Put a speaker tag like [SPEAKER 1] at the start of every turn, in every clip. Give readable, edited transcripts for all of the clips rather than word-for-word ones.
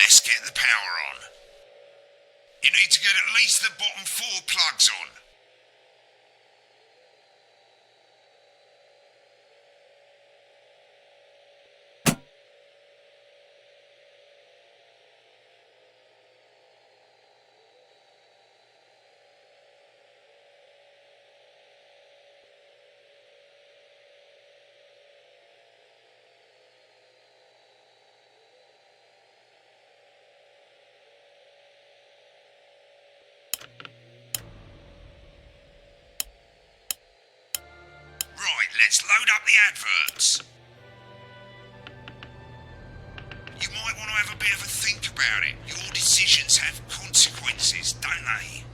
[SPEAKER 1] Let's get the power on. You need to get at least the bottom 4 plugs on. Let's load up the adverts. You might want to have a bit of a think about it. Your decisions have consequences, don't they?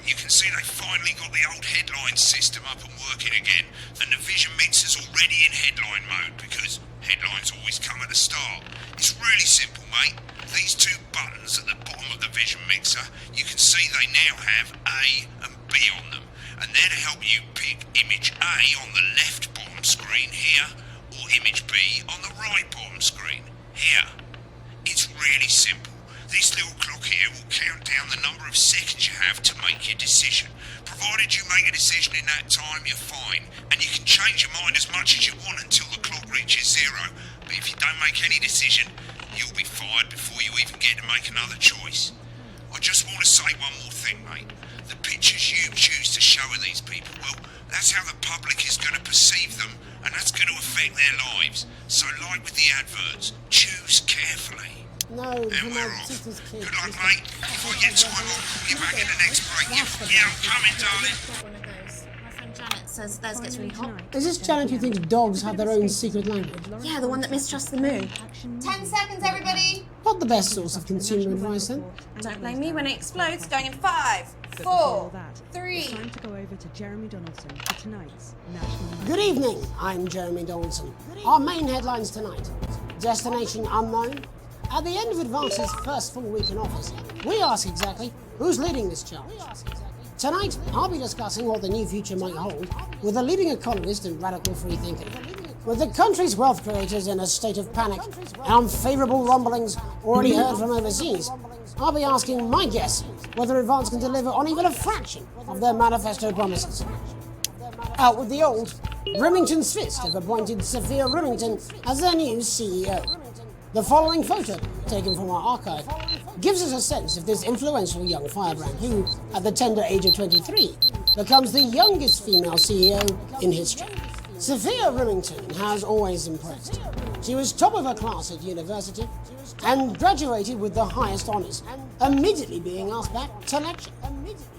[SPEAKER 1] You can see they finally got the old headline system up and working again, and the vision mixer's already in headline mode because headlines always come at the start. It's really simple, mate. These 2 buttons at the bottom of the vision mixer, you can see they now have A and B on them, and they're to help you pick image A on the left bottom screen here, or image B on the right bottom screen here. It's really simple. This little clock here will count down the number of seconds you have to make your decision. Provided you make a decision in that time, you're fine. And you can change your mind as much as you want until the clock reaches 0. But if you don't make any decision, you'll be fired before you even get to make another choice. I just want to say one more thing, mate. The pictures you choose to show of these people, well, that's how the public is going to perceive them, and that's going to affect their lives. So like with the adverts, choose carefully.
[SPEAKER 2] No,
[SPEAKER 1] and we're off. Good luck, mate. If I get time, I'll call you back in the next break. Yeah, I'm coming, darling.
[SPEAKER 3] One of those. My friend Janet says theirs gets really hot.
[SPEAKER 2] Is this Janet who thinks dogs have their own secret language?
[SPEAKER 3] Yeah, the one that mistrusts the moon.
[SPEAKER 4] 10 seconds, everybody.
[SPEAKER 2] Not the best source of consumer advice, then.
[SPEAKER 3] Don't blame me when it explodes. Going in 5, 4, 3.
[SPEAKER 5] Time to go over to Jeremy Donaldson for tonight's national.
[SPEAKER 2] Good evening, I'm Jeremy Donaldson. Our main headlines tonight. Destination unknown. At the end of Advance's first full week in office, we ask exactly who's leading this charge. Tonight, I'll be discussing what the new future might hold with a leading economist and radical freethinker. With the country's wealth creators in a state of panic and unfavourable rumblings already heard from overseas, I'll be asking my guests whether Advance can deliver on even a fraction of their manifesto promises. Out with the old, Remington's Fist have appointed Sophia Remington as their new CEO. The following photo, taken from our archive, gives us a sense of this influential young firebrand who, at the tender age of 23, becomes the youngest female CEO in history. Sophia Remington has always impressed. She was top of her class at university and graduated with the highest honours, immediately being asked back to lecture.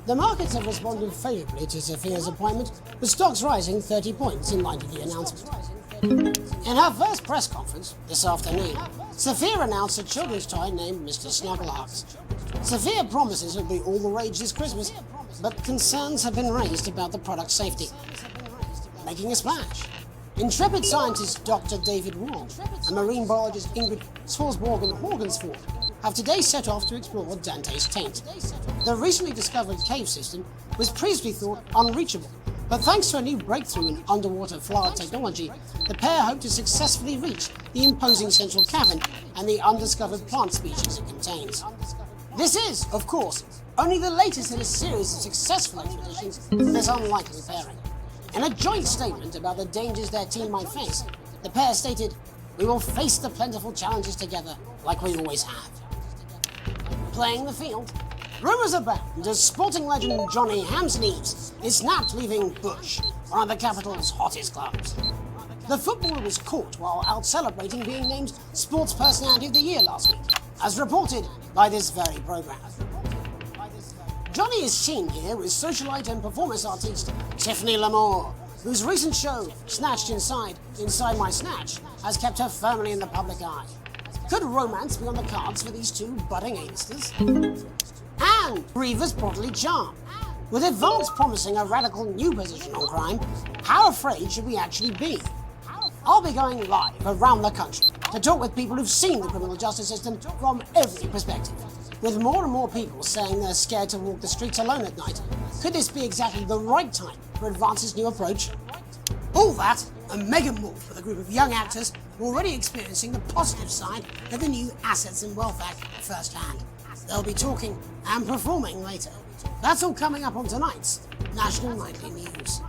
[SPEAKER 2] The markets have responded favourably to Sophia's appointment, with stocks rising 30 points in light of the announcement. In her first press conference this afternoon, Sophia announced a children's toy named Mr. Snugglehearts. Sophia promises it'll be all the rage this Christmas, but concerns have been raised about the product's safety. Making a splash. Intrepid scientist Dr. David Wong and marine biologist Ingrid Swarsborg-Horgensford have today set off to explore Dante's Taint. The recently discovered cave system was previously thought unreachable, but thanks to a new breakthrough in underwater flower technology, the pair hope to successfully reach the imposing central cavern and the undiscovered plant species it contains. This is, of course, only the latest in a series of successful expeditions for this unlikely pairing. In a joint statement about the dangers their team might face, the pair stated, "We will face the plentiful challenges together like we always have." Playing the field, rumours abound as sporting legend Johnny Hamsleeves is snapped leaving Bush, one of the capital's hottest clubs. The footballer was caught while out celebrating being named Sports Personality of the Year last week, as reported by this very programme. Johnny is seen here with socialite and performance artiste Tiffany Lamore, whose recent show, Snatched Inside My Snatch, has kept her firmly in the public eye. Could romance be on the cards for these two budding A-listers? And Reaver's bodily charm. With Advance promising a radical new position on crime, how afraid should we actually be? I'll be going live around the country to talk with people who've seen the criminal justice system from every perspective. With more and more people saying they're scared to walk the streets alone at night, could this be exactly the right time for Advance's new approach? All that and mega more with a group of young actors already experiencing the positive side of the new Assets and Wealth Act firsthand. They'll be talking and performing later. That's all coming up on tonight's National Nightly News.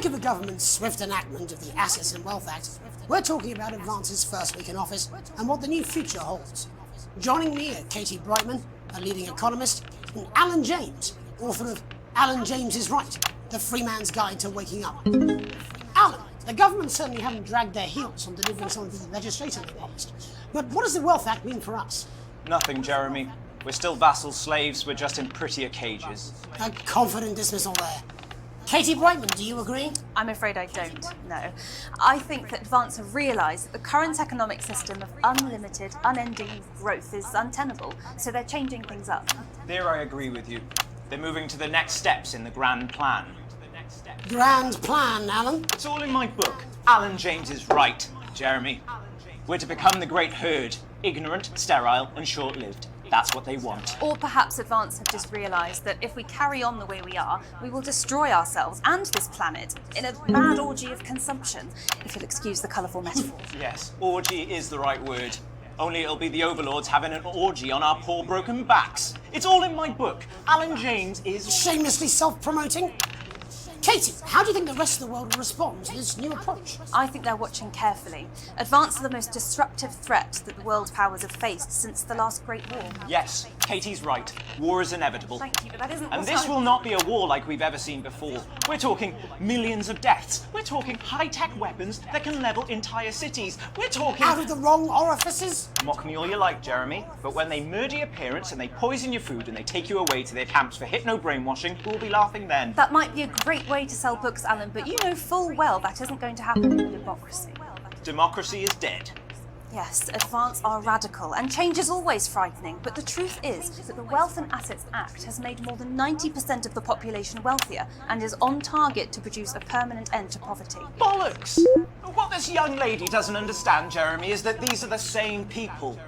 [SPEAKER 2] Of the government's swift enactment of the Assets and Wealth Act, we're talking about Advance's first week in office and what the new future holds. Joining me are Katie Brightman, a leading economist, and Alan James, author of Alan James is Right, The Free Man's Guide to Waking Up. Alan, the government certainly haven't dragged their heels on delivering some of the legislation they promised. But what does the Wealth Act mean for us?
[SPEAKER 6] Nothing, Jeremy. We're still vassal slaves, we're just in prettier cages.
[SPEAKER 2] A confident dismissal there. Katie Brightman, do you agree?
[SPEAKER 3] I'm afraid I don't, no. I think that Advance have realised that the current economic system of unlimited, unending growth is untenable, so they're changing things up.
[SPEAKER 6] There I agree with you. They're moving to the next steps in the grand plan.
[SPEAKER 2] Grand plan, Alan?
[SPEAKER 6] It's all in my book. Alan James is right, Jeremy. We're to become the great herd, ignorant, sterile, and short-lived. That's what they want.
[SPEAKER 3] Or perhaps Advance have just realised that if we carry on the way we are, we will destroy ourselves and this planet in a mad orgy of consumption, if you'll excuse the colourful metaphor.
[SPEAKER 6] Yes, orgy is the right word. Only it'll be the overlords having an orgy on our poor broken backs. It's all in my book. Alan James is...
[SPEAKER 2] Shamelessly self-promoting? Katie, how do you think the rest of the world will respond to this new approach?
[SPEAKER 3] I think they're watching carefully. Advance are the most disruptive threat that the world powers have faced since the last Great War.
[SPEAKER 6] Yes, Katie's right. War is inevitable.
[SPEAKER 3] Thank you, but that isn't
[SPEAKER 6] And
[SPEAKER 3] what
[SPEAKER 6] this will not be a war like we've ever seen before. We're talking millions of deaths. We're talking high-tech weapons that can level entire cities. We're talking...
[SPEAKER 2] Out of the wrong orifices?
[SPEAKER 6] Mock me all you like, Jeremy, but when they murder your parents and they poison your food and they take you away to their camps for hypno-brainwashing, we'll be laughing then.
[SPEAKER 3] That might be a great way to sell books, Alan, but you know full well that isn't going to happen in a democracy.
[SPEAKER 6] Democracy is dead.
[SPEAKER 3] Yes, Advance are radical, and change is always frightening, but the truth is that the Wealth and Assets Act has made more than 90% of the population wealthier and is on target to produce a permanent end to poverty.
[SPEAKER 6] Bollocks! What this young lady doesn't understand, Jeremy, is that these are the same people.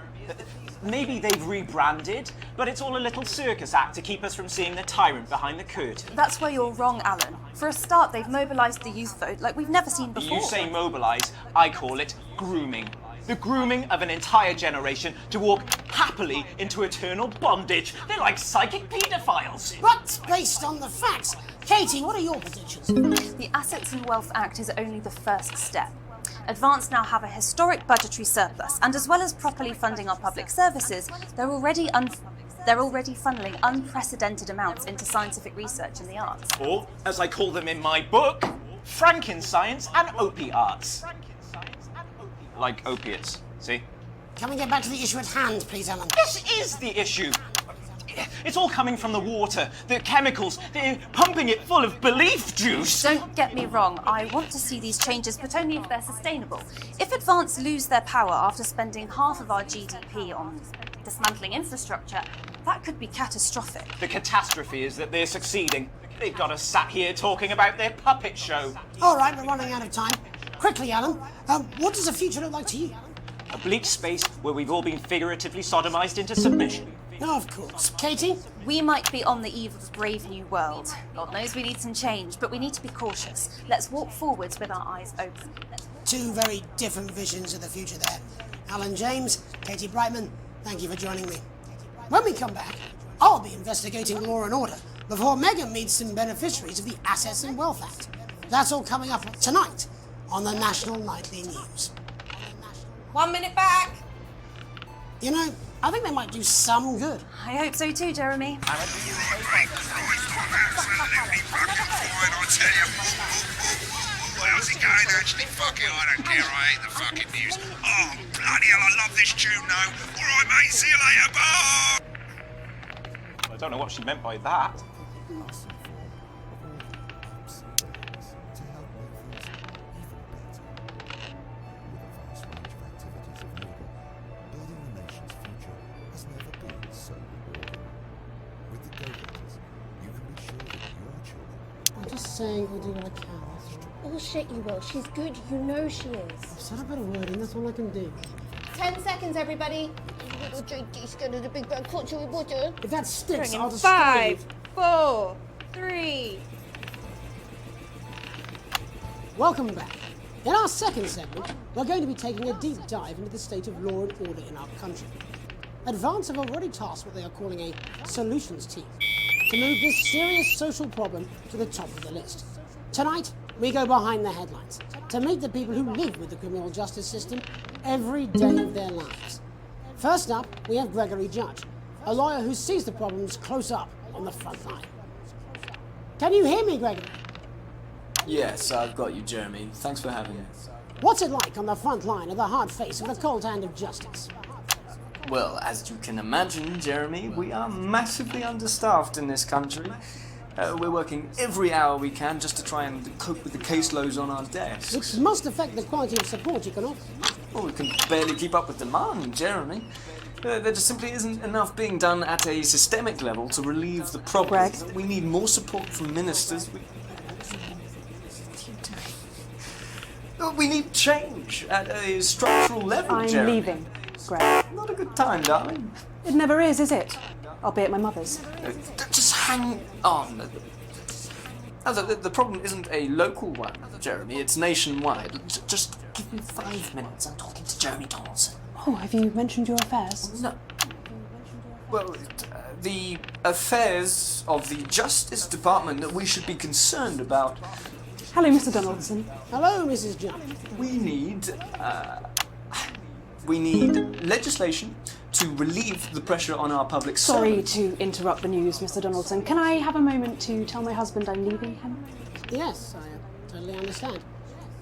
[SPEAKER 6] Maybe they've rebranded, but it's all a little circus act to keep us from seeing the tyrant behind the curtain.
[SPEAKER 3] That's where you're wrong, Alan. For a start, they've mobilised the youth vote like we've never seen before.
[SPEAKER 6] You say mobilise, I call it grooming. The grooming of an entire generation to walk happily into eternal bondage. They're like psychic paedophiles.
[SPEAKER 2] But based on the facts, Katie, what are your predictions?
[SPEAKER 3] The Assets and Wealth Act is only the first step. Advance now have a historic budgetary surplus, and as well as properly funding our public services, they're already funneling unprecedented amounts into scientific research in the arts.
[SPEAKER 6] Or, as I call them in my book, Frankenscience and opiates. Like opiates, see?
[SPEAKER 2] Can we get back to the issue at hand, please, Alan?
[SPEAKER 6] This is the issue. It's all coming from the water, the chemicals, they're pumping it full of belief juice.
[SPEAKER 3] Don't get me wrong, I want to see these changes, but only if they're sustainable. If Advance lose their power after spending half of our GDP on dismantling infrastructure, that could be catastrophic.
[SPEAKER 6] The catastrophe is that they're succeeding. They've got us sat here talking about their puppet show.
[SPEAKER 2] All right, we're running out of time. Quickly, Alan, what does the future look like to you?
[SPEAKER 6] A bleak space where we've all been figuratively sodomized into submission.
[SPEAKER 2] Oh, of course. Katie?
[SPEAKER 3] We might be on the eve of a brave new world. God knows we need some change, but we need to be cautious. Let's walk forwards with our eyes open.
[SPEAKER 2] Two very different visions of the future there. Alan James, Katie Brightman, thank you for joining me. When we come back, I'll be investigating law and order before Megan meets some beneficiaries of the Assets and Wealth Act. That's all coming up tonight on the National Nightly News.
[SPEAKER 4] 1 minute back.
[SPEAKER 2] You know, I think they might do some good.
[SPEAKER 3] I hope so too, Jeremy.
[SPEAKER 1] Right, absolutely fucking fine, I tell you. Well, How's it going, actually? Fuck it, I don't care. I hate the fucking news. Oh, bloody hell, I love this tune, though. All right, mate, see you later. Bye!
[SPEAKER 6] I don't know what she meant by that.
[SPEAKER 2] I'm just saying I do what I can.
[SPEAKER 7] Bullshit, you will. She's good. You know she is.
[SPEAKER 2] I've said a bit of wording, that's all I can do.
[SPEAKER 7] 10 seconds, everybody. Little JD scared of the big bad culture with water.
[SPEAKER 2] If that sticks, I'll
[SPEAKER 4] In
[SPEAKER 2] destroy you.
[SPEAKER 4] 5, 4, 3.
[SPEAKER 2] Welcome back. In our second segment, we're going to be taking a deep dive into the state of law and order in our country. Advance have already tasked what they are calling a solutions team to move this serious social problem to the top of the list. Tonight, we go behind the headlines to meet the people who live with the criminal justice system every day of their lives. First up, we have Gregory Judge, a lawyer who sees the problems close up on the front line. Can you hear me, Gregory?
[SPEAKER 8] Yes, I've got you, Jeremy. Thanks for having me.
[SPEAKER 2] What's it like on the front line of the hard face of the cold hand of justice?
[SPEAKER 8] Well, as you can imagine, Jeremy, we are massively understaffed in this country. We're working every hour we can just to try and cope with the caseloads on our desks.
[SPEAKER 2] Which must affect the quality of support you can offer.
[SPEAKER 8] Well, we can barely keep up with demand, Jeremy. There just simply isn't enough being done at a systemic level to relieve the problem.
[SPEAKER 5] Greg?
[SPEAKER 8] We need more support from ministers. We need change at a structural level,
[SPEAKER 5] I'm
[SPEAKER 8] Jeremy.
[SPEAKER 5] leaving, Greg.
[SPEAKER 8] Not a good time, darling.
[SPEAKER 5] It never is it? I'll be at my mother's.
[SPEAKER 8] Just hang on. The problem isn't a local one, Jeremy. It's nationwide. Just give me 5 minutes. I'm talking to Jeremy Donaldson.
[SPEAKER 5] Oh, have you mentioned your affairs?
[SPEAKER 8] No. Well, the affairs of the Justice Department that we should be concerned about.
[SPEAKER 5] Hello, Mr. Donaldson.
[SPEAKER 2] Hello, Mrs. Judge.
[SPEAKER 8] We need legislation to relieve the pressure on our public
[SPEAKER 5] Sorry
[SPEAKER 8] servants.
[SPEAKER 5] to interrupt the news, Mr. Donaldson. Can I have a moment to tell my husband I'm leaving him?
[SPEAKER 2] Yes, I totally understand.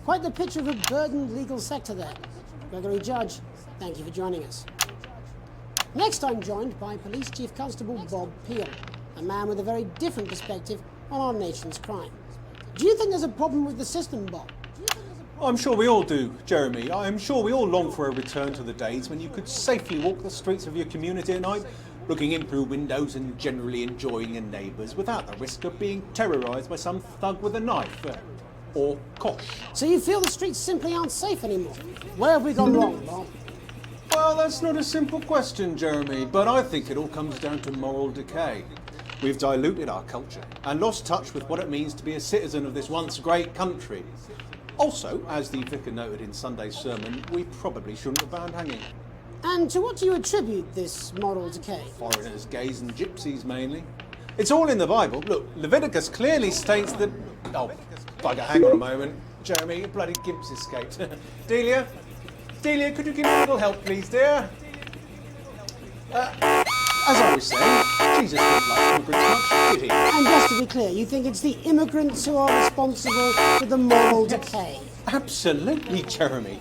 [SPEAKER 2] Quite the picture of a burdened legal sector there. Gregory Judge, thank you for joining us. Next, I'm joined by Police Chief Constable Bob Peel, a man with a very different perspective on our nation's crime. Do you think there's a problem with the system, Bob?
[SPEAKER 9] I'm sure we all do, Jeremy. I'm sure we all long for a return to the days when you could safely walk the streets of your community at night, looking in through windows and generally enjoying your neighbours without the risk of being terrorised by some thug with a knife. Or kosh.
[SPEAKER 2] So you feel the streets simply aren't safe anymore? Where have we gone wrong, Bob?
[SPEAKER 9] Well, that's not a simple question, Jeremy, but I think it all comes down to moral decay. We've diluted our culture and lost touch with what it means to be a citizen of this once great country. Also, as the vicar noted in Sunday's sermon, we probably shouldn't have banned hanging.
[SPEAKER 2] And to what do you attribute this moral decay?
[SPEAKER 9] Foreigners, gays and gypsies mainly. It's all in the Bible. Look, Leviticus clearly states that... Oh, bugger, hang on a moment. Jeremy, your bloody gimp's escaped. Delia, could you give me a little help, please, dear? As I was saying, Jesus didn't like immigrants much, did he?
[SPEAKER 2] And just to be clear, you think it's the immigrants who are responsible for the moral decay?
[SPEAKER 9] Absolutely, Jeremy.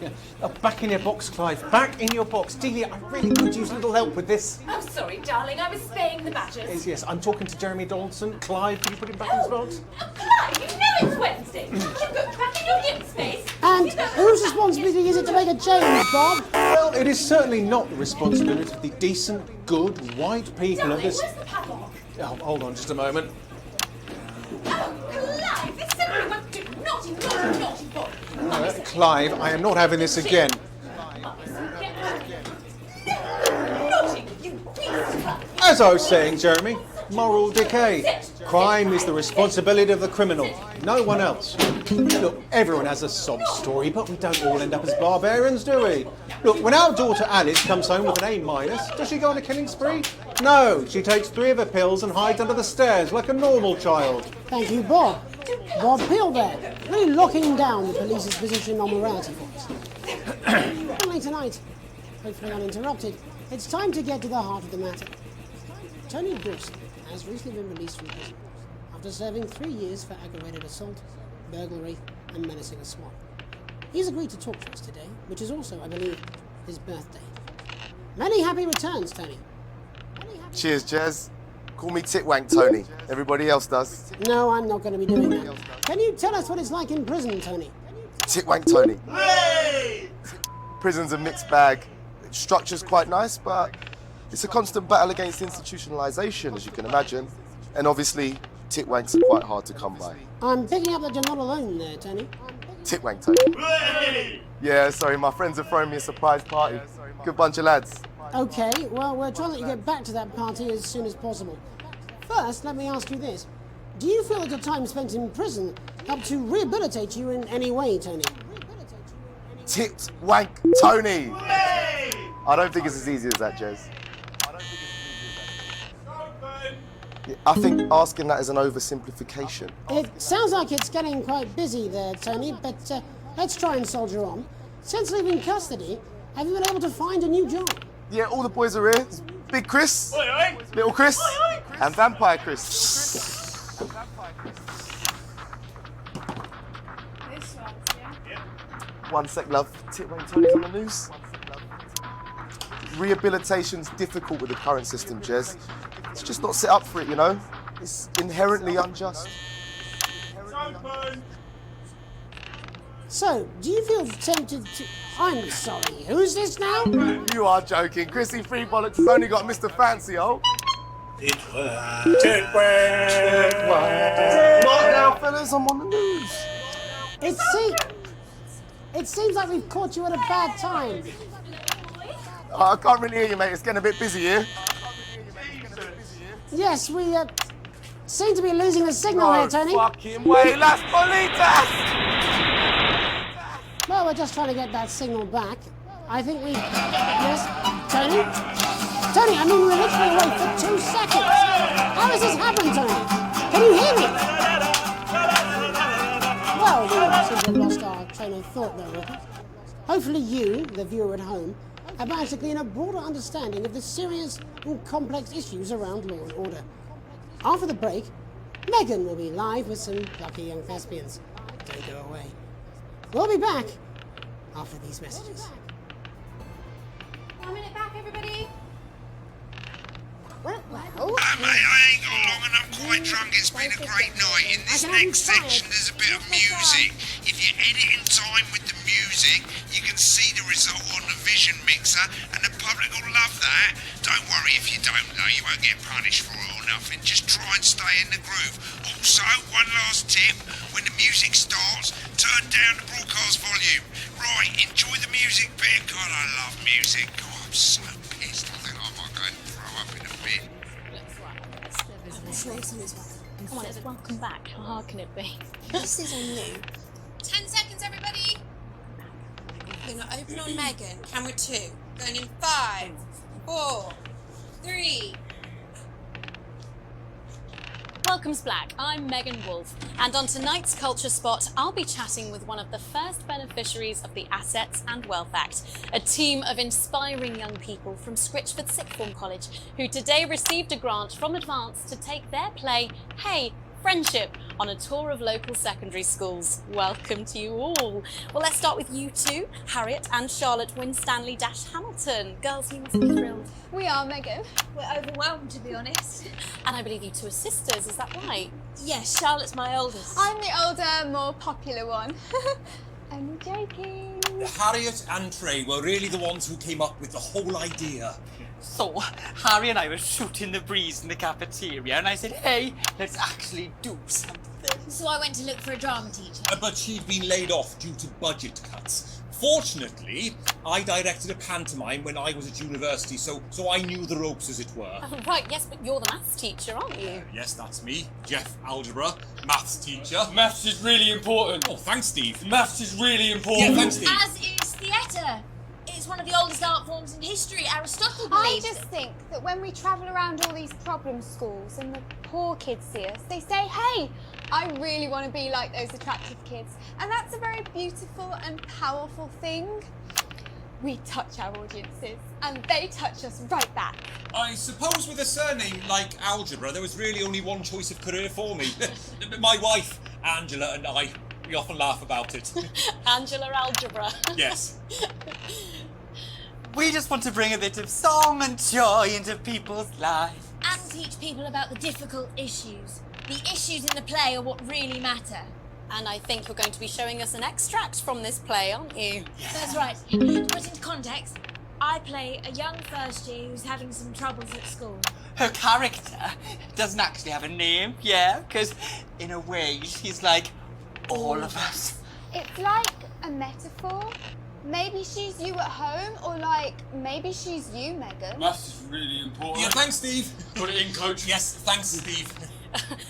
[SPEAKER 9] Back in your box, Clive. Back in your box. Delia, I really could use a little help with this.
[SPEAKER 4] I'm sorry, darling. I was spaying the badgers.
[SPEAKER 9] Yes, I'm talking to Jeremy Donaldson. Clive, can you put him back in his box?
[SPEAKER 4] Clive, you know it's Wednesday. You've got back in your yin space.
[SPEAKER 2] And whose responsibility is it to make a change, Bob?
[SPEAKER 9] Well, it is certainly not the responsibility of the decent, good, white people of
[SPEAKER 4] Darling,
[SPEAKER 9] this...
[SPEAKER 4] where's the padlock?
[SPEAKER 9] Oh, hold on just a moment.
[SPEAKER 4] Oh, Clive, this simply won't do. Naughty boy.
[SPEAKER 9] Clive, I am not having this again.
[SPEAKER 4] Naughty, you beast.
[SPEAKER 9] As I was saying, Jeremy, moral decay. Crime is the responsibility of the criminal, no one else. Look, everyone has a sob story, but we don't all end up as barbarians, do we? Look, when our daughter Alice comes home with an A-, does she go on a killing spree? No, she takes 3 of her pills and hides under the stairs like a normal child.
[SPEAKER 2] Thank you, Bob. Bob Peel there, really locking down the police's position on morality force. Finally tonight, hopefully uninterrupted, it's time to get to the heart of the matter. Tony Dawson has recently been released from prison after serving 3 years for aggravated assault, burglary and menacing a swan. He's agreed to talk to us today, which is also, I believe, his birthday. Many happy returns, Tony.
[SPEAKER 10] Cheers, Jez. Call me Titwank Tony. Everybody else does.
[SPEAKER 2] No, I'm not going to be doing that. Can you tell us what it's like in prison, Tony?
[SPEAKER 10] Titwank Tony. Prison's a mixed bag. Structure's quite nice, but it's a constant battle against institutionalisation, as you can imagine. And obviously, titwanks are quite hard to come by.
[SPEAKER 2] I'm picking up that you're not alone there, Tony.
[SPEAKER 10] Titwank Tony. Yeah, sorry, my friends are throwing me a surprise party. Good bunch of lads.
[SPEAKER 2] Okay, well, we're trying to let you get back to that party as soon as possible. First, let me ask you this. Do you feel that your time spent in prison helped to rehabilitate you in any way, Tony?
[SPEAKER 10] Titwank Tony. I don't think it's as easy as that, Jez. Yeah, I think asking that is an oversimplification.
[SPEAKER 2] It sounds like it's getting quite busy there, Tony, but let's try and soldier on. Since leaving custody, have you been able to find a new job?
[SPEAKER 10] Yeah, all the boys are here. It's Big Chris, Little Chris, and Vampire Chris. One sec, love. Titwank Tony's on the news. Rehabilitation's difficult with the current system, Jez. It's just not set up for it, you know? It's inherently unjust.
[SPEAKER 2] So, do you feel tempted to... I'm sorry, who's this now?
[SPEAKER 10] You are joking. Chrissy Free Bollocks has only got Mr. Fancy, oh. What now, fellas? I'm on the news.
[SPEAKER 2] It seems like we've caught you at a bad time.
[SPEAKER 10] I can't really hear you, mate. It's getting a bit busy here.
[SPEAKER 2] Yes, we seem to be losing the signal here, Tony.
[SPEAKER 10] Fucking way, las bolitas!
[SPEAKER 2] Well, we're just trying to get that signal back. I think we... Yes? Tony? Tony, I mean, we're literally away for 2 seconds. How has this happened, Tony? Can you hear me? Well, we seem to have lost our train of thought there, Rupert. Hopefully you, the viewer at home, have managed to glean a broader understanding of the serious and complex issues around law and order. After the break, Megan will be live with some lucky young thespians. Don't go away. We'll be back after these messages.
[SPEAKER 7] 1 minute back, everybody. Well,
[SPEAKER 1] Mate, I ain't got long and I'm quite drunk. It's been a great night. In this next section, there's a bit of music. If you edit in time with the music, you can see the result on the vision mixer, and the public will love that. Don't worry if you don't, though. You won't get punished for it or nothing. Just try and stay in the groove. Also, one last tip. When the music starts, turn down the broadcast volume. Right, enjoy the music bit. God, I love music. God, I'm so pissed. I think I might go and throw up in a bit.
[SPEAKER 5] Come on, it's welcome back. How hard can it be?
[SPEAKER 4] This is on you. 10 seconds, everybody. We're going to open on Megan. Camera 2. Going in 5, 4, 3.
[SPEAKER 5] Welcome, Black. I'm Megan Wolf, and on tonight's Culture Spot, I'll be chatting with one of the first beneficiaries of the Assets and Wealth Act, a team of inspiring young people from Scritchford Sixth Form College, who today received a grant from Advance to take their play, Hey, Friendship, on a tour of local secondary schools. Welcome to you all. Well, let's start with you two, Harriet and Charlotte Winstanley-Hamilton. Girls, you must be thrilled.
[SPEAKER 7] We are, Megan. We're overwhelmed, to be honest.
[SPEAKER 5] And I believe you two are sisters, is that right?
[SPEAKER 4] Yes, Charlotte's my oldest.
[SPEAKER 7] I'm the older, more popular one. I'm joking.
[SPEAKER 11] Harriet and Trey were really the ones who came up with the whole idea.
[SPEAKER 12] So, Harry and I were shooting the breeze in the cafeteria, and I said, hey, let's actually do something.
[SPEAKER 4] So I went to look for a drama teacher.
[SPEAKER 11] But she'd been laid off due to budget cuts. Fortunately, I directed a pantomime when I was at university, so I knew the ropes, as it were.
[SPEAKER 5] Oh, right, yes, but you're the maths teacher, aren't you?
[SPEAKER 11] Yes, that's me, Jeff Algebra, maths teacher.
[SPEAKER 12] Maths is really important.
[SPEAKER 11] Oh, thanks, Steve.
[SPEAKER 12] Maths is really important.
[SPEAKER 11] Yeah, thanks, Steve.
[SPEAKER 4] As is theatre. It's one of the oldest art forms in history. Aristotle
[SPEAKER 7] I
[SPEAKER 4] believed
[SPEAKER 7] just think that when we travel around all these problem schools and the poor kids see us, they say, hey, I really want to be like those attractive kids. And that's a very beautiful and powerful thing. We touch our audiences and they touch us right back.
[SPEAKER 11] I suppose with a surname like Algebra, there was really only one choice of career for me. My wife, Angela, and I We often laugh about it.
[SPEAKER 5] Angela algebra.
[SPEAKER 11] Yes.
[SPEAKER 12] We just want to bring a bit of song and joy into people's lives.
[SPEAKER 13] And teach people about the difficult issues. The issues in the play are what really matter.
[SPEAKER 5] And I think you're going to be showing us an extract from this play, aren't you?
[SPEAKER 13] That's right. To put into context, I play a young first year who's having some troubles at school.
[SPEAKER 12] Her character doesn't actually have a name, yeah, because in a way she's like all of us.
[SPEAKER 7] It's like a metaphor. Maybe she's you at home, or like maybe she's you, Megan.
[SPEAKER 14] Maths is really important.
[SPEAKER 11] Yeah, thanks, Steve.
[SPEAKER 14] Put it in, coach.
[SPEAKER 11] Yes, thanks, Steve.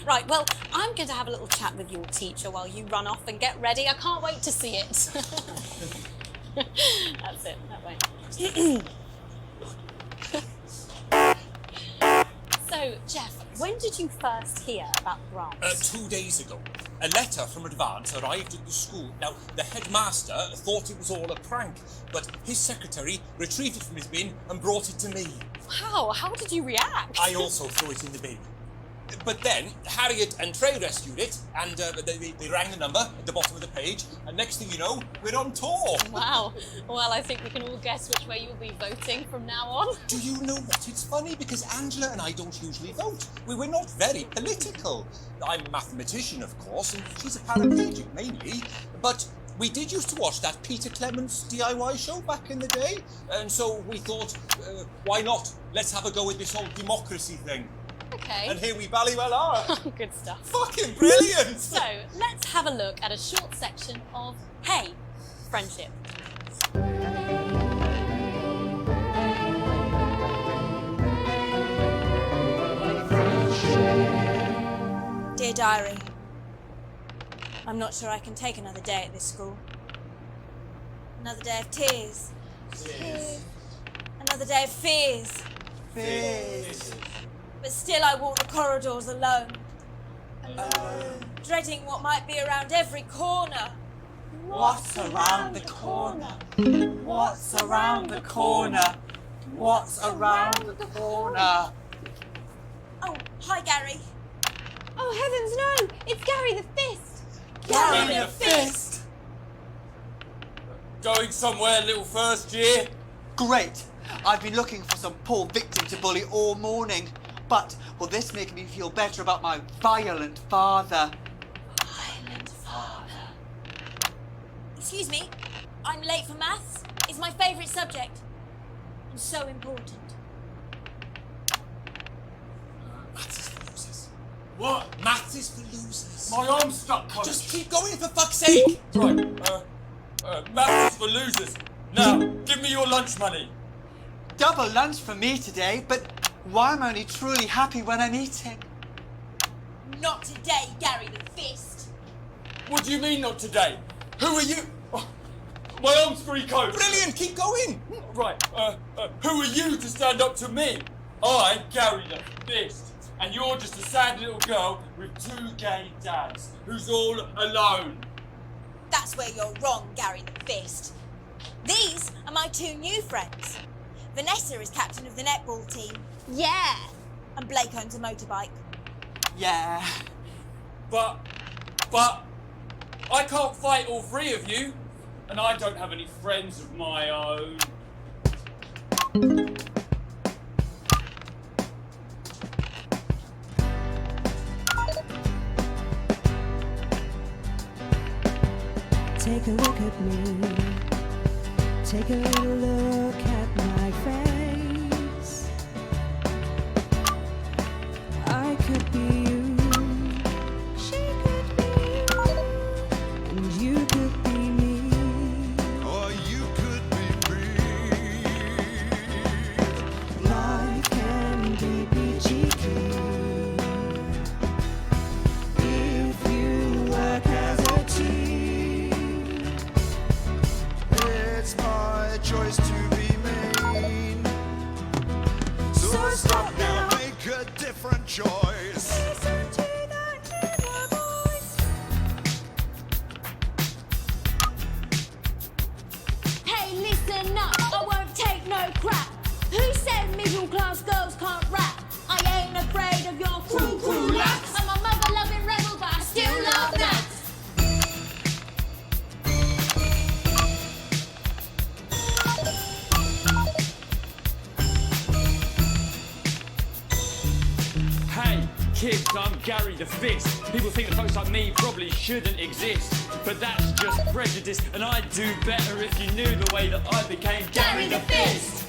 [SPEAKER 5] Right, well, I'm going to have a little chat with your teacher while you run off and get ready. I can't wait to see it. That's it, that way. So, Jeff, when did you first hear about grants?
[SPEAKER 11] 2 days ago. A letter from Advance arrived at the school. Now, the headmaster thought it was all a prank, but his secretary retrieved it from his bin and brought it to me.
[SPEAKER 5] Wow, how did you react?
[SPEAKER 11] I also threw it in the bin. But then, Harriet and Trey rescued it, and they rang the number at the bottom of the page, and next thing you know, we're on tour.
[SPEAKER 5] Wow. Well, I think we can all guess which way you'll be voting from now on.
[SPEAKER 11] Do you know what? It's funny, because Angela and I don't usually vote. We're not very political. I'm a mathematician, of course, and she's a paraplegic, mainly. But we did used to watch that Peter Clements DIY show back in the day, and so we thought, why not? Let's have a go with this whole democracy thing.
[SPEAKER 5] Okay.
[SPEAKER 11] And here we bally well are.
[SPEAKER 5] Good stuff.
[SPEAKER 11] Fucking brilliant!
[SPEAKER 5] So, let's have a look at a short section of Hey, Friendship.
[SPEAKER 13] Dear Diary, I'm not sure I can take another day at this school. Another day of tears. Another day of fears. But still I walk the corridors alone. Dreading what might be around every corner.
[SPEAKER 12] What's around the corner? What's around the corner? What's around the corner?
[SPEAKER 13] Oh, hi Gary.
[SPEAKER 7] Oh heavens no! It's Gary the Fist!
[SPEAKER 12] Gary the Fist!
[SPEAKER 14] Going somewhere, little first year?
[SPEAKER 12] Great! I've been looking for some poor victim to bully all morning. But will this make me feel better about my violent father?
[SPEAKER 13] Violent father. Excuse me, I'm late for maths. It's my favourite subject. And so important.
[SPEAKER 11] Maths is for losers.
[SPEAKER 14] What?
[SPEAKER 11] Maths is for losers.
[SPEAKER 14] My arm's stuck, coach.
[SPEAKER 11] Just keep going, for fuck's sake!
[SPEAKER 14] Right, maths is for losers. Now, give me your lunch money.
[SPEAKER 12] Double lunch for me today, but why am I only truly happy when I'm eating?
[SPEAKER 13] Not today, Gary the Fist.
[SPEAKER 14] What do you mean not today? Who are you? Oh, my arm's free, coach.
[SPEAKER 11] Brilliant, keep going!
[SPEAKER 14] Right, who are you to stand up to me? I'm Gary the Fist, and you're just a sad little girl with 2 gay dads who's all alone.
[SPEAKER 13] That's where you're wrong, Gary the Fist. These are my 2 new friends. Vanessa is captain of the netball team.
[SPEAKER 7] Yeah!
[SPEAKER 13] And Blake owns a motorbike.
[SPEAKER 12] Yeah.
[SPEAKER 14] But I can't fight all 3 of you, and I don't have any friends of my own.
[SPEAKER 15] Take a look at me. Take a little look at my face. I could be you, she could be you, and you could be me.
[SPEAKER 1] Or you could be me.
[SPEAKER 15] Life can be peachy keen if you work as a team.
[SPEAKER 1] It's my choice to be mean. So stop now, make a different choice.
[SPEAKER 15] Listen to that inner voice.
[SPEAKER 13] Hey, listen up, I won't take no crap. Who said middle class girls can't rap? I ain't afraid of your cruel lads. I'm a mother loving rebel, but I still love maths.
[SPEAKER 14] kids, I'm Gary the Fist. People think that folks like me probably shouldn't exist, but that's just prejudice, and I'd do better if you knew the way that I became Gary the Fist.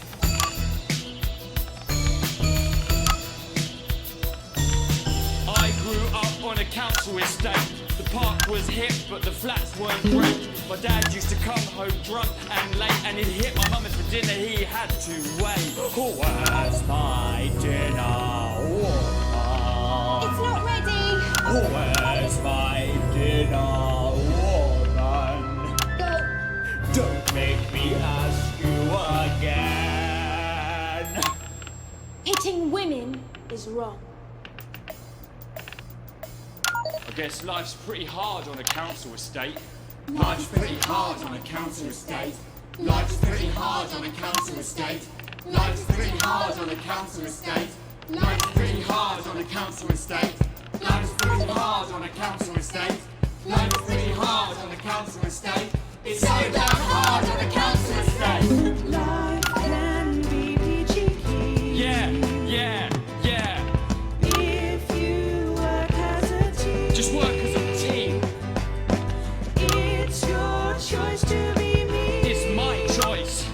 [SPEAKER 14] I grew up on a council estate. The park was hip, but the flats weren't great. My dad used to come home drunk and late, and he'd hit my mum, and for dinner he had to wait. Where's my dinner, woman?
[SPEAKER 7] It's not ready.
[SPEAKER 14] Where's my dinner, woman? Don't make me ask you again.
[SPEAKER 15] Hitting women is wrong.
[SPEAKER 14] I guess life's pretty hard on a council estate. Life's pretty hard on a council estate. Life's pretty hard on a council estate. Life's pretty hard on a council estate. Life's pretty hard on a council estate. Life's pretty hard on a council estate. Life's pretty hard on a council estate. It's so damn hard on a council estate.
[SPEAKER 15] Life can be peachy keen.
[SPEAKER 14] Yeah.
[SPEAKER 15] If you work as a team.
[SPEAKER 14] Just work as a team.
[SPEAKER 15] It's your choice to be me.
[SPEAKER 14] It's my choice.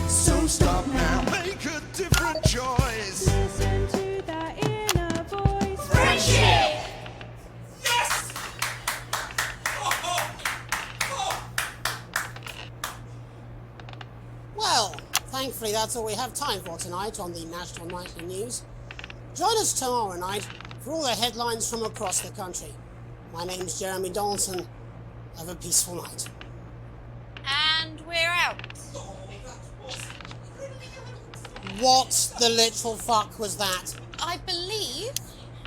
[SPEAKER 1] So stop now, make a different choice.
[SPEAKER 15] Listen to that inner voice.
[SPEAKER 1] Friendship!
[SPEAKER 11] Yes!
[SPEAKER 2] Well, thankfully that's all we have time for tonight on the National Nightly News. Join us tomorrow night for all the headlines from across the country. My name's Jeremy Donaldson. Have a peaceful night.
[SPEAKER 13] And we're out.
[SPEAKER 2] What the literal fuck was that?
[SPEAKER 13] I believe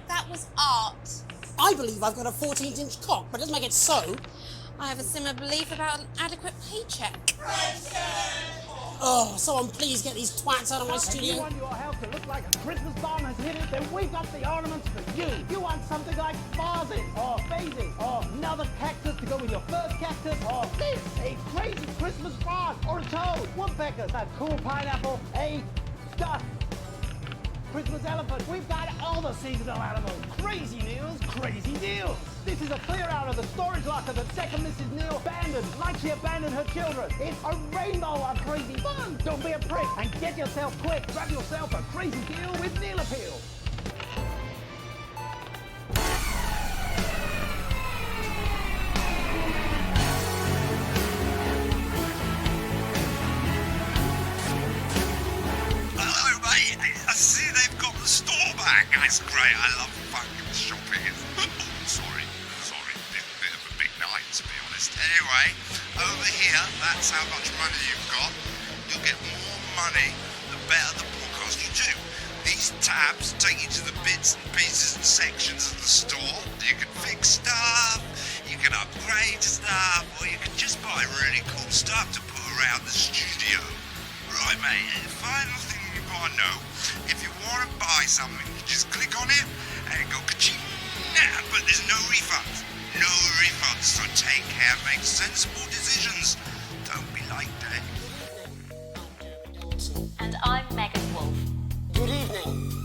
[SPEAKER 13] that was art.
[SPEAKER 2] I believe I've got a 14-inch cock, but it doesn't make it so.
[SPEAKER 13] I have a similar belief about an adequate paycheck.
[SPEAKER 2] Oh, someone please get these twats out of my
[SPEAKER 16] If you
[SPEAKER 2] studio.
[SPEAKER 16] want your house to look like a Christmas bomb has hit it, then we've got the ornaments for you. You want something like vases, or vases, or another cactus to go with your first cactus, or this, a crazy Christmas frog, or a toad, woodpeckers, a cool pineapple, a stuffed Christmas elephant. We've got all the seasonal animals. Crazy Neil's crazy deals. This is a clear out of the storage locker that second Mrs. Neil abandoned, like she abandoned her children. It's a rainbow of crazy fun. Don't be a prick and get yourself quick. Grab yourself a crazy deal with Neil Appeal.
[SPEAKER 1] Hello, mate. I see they've got the store back. That's great. I love fucking shopping. Sorry. Bit of a big night, to be honest. Anyway, over here, that's how much money you've got. You'll get more money the better the podcast you do. These tabs take you to the bits and pieces and sections of the store. You can fix stuff, you can upgrade stuff, or you can just buy really cool stuff to put around the studio. Right, mate, and the final thing you gotta know, if you want to buy something, you just click on it and it go ka-ching. Nah, but there's no refunds. No refunds, so take care, make sensible decisions. Don't be like Dave.
[SPEAKER 3] And I'm Megan Wolf.
[SPEAKER 2] Good evening.